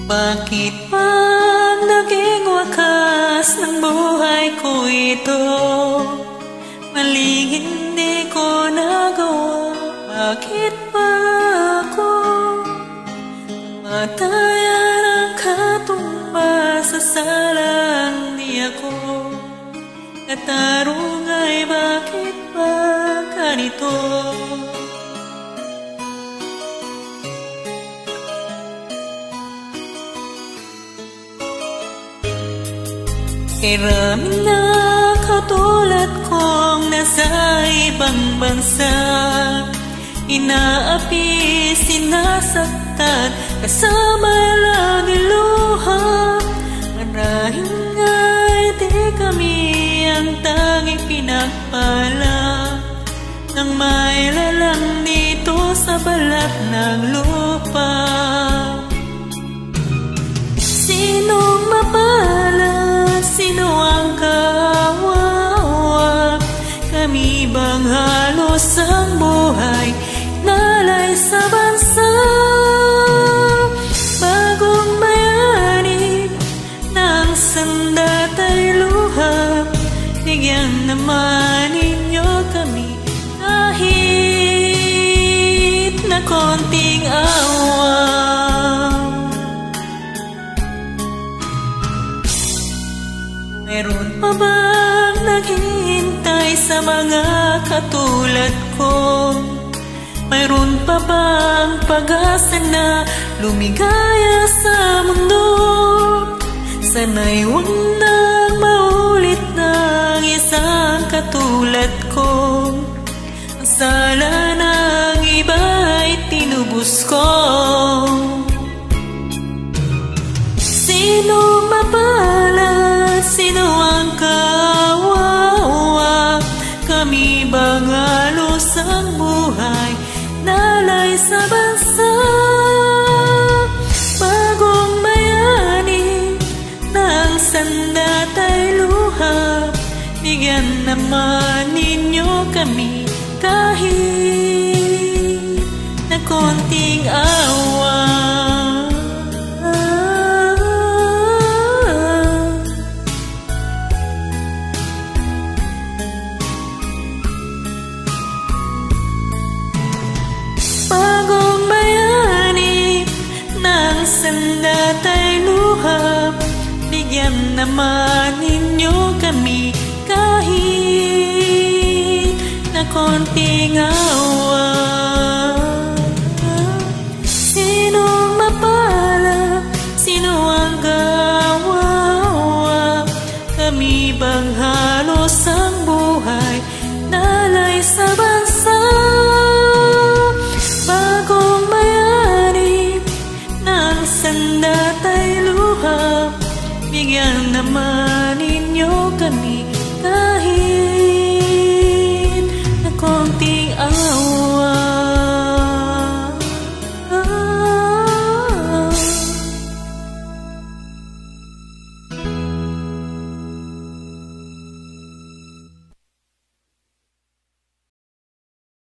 Bakit ba naging wakas ng buhay ko ito? Maling hindi ko nagawa. Bakit ba ako matayan ang katumbas sa salang di ako? Katarong ay bakit ba ganito? Kairaming na katulad kong nasa ibang bansa, inaapi, sinasaktan, kasama lang iluha. Marahil nga'y di kami ang tanging pinagpala ng may lalang dito sa balat ng lupa. Sinong mapala? Sino ang kawawa? Kami bang halos ang buhay nalay sa bansa? Bagong bayani ng sandatay luha, bigyan naman ninyo kami kahit na konting awa. Meron pa bang naghihintay sa mga katulad ko? Mayroon pa bang pag-asa na lumigaya sa mundo? Sana'y huwag nang maulit ng isang katulad ko. Ang sala ng iba ay tinubos ko. Sino mapala? Sino ang kawawa? Kami bang halos ang buhay nalay sa bansa? Bagong bayani ng sandatay luha, bigyan naman ninyo kami kahit na konting awa. Sandatay luha, bigyan naman ninyo kami kahit na konting awa. Sinong mapala? Sino ang kawawa? Kami bang halos ang buhay nalay sa bansa? Bagong bayani ng sandatay luha, bigyan naman ninyo kami kahit na konting awa.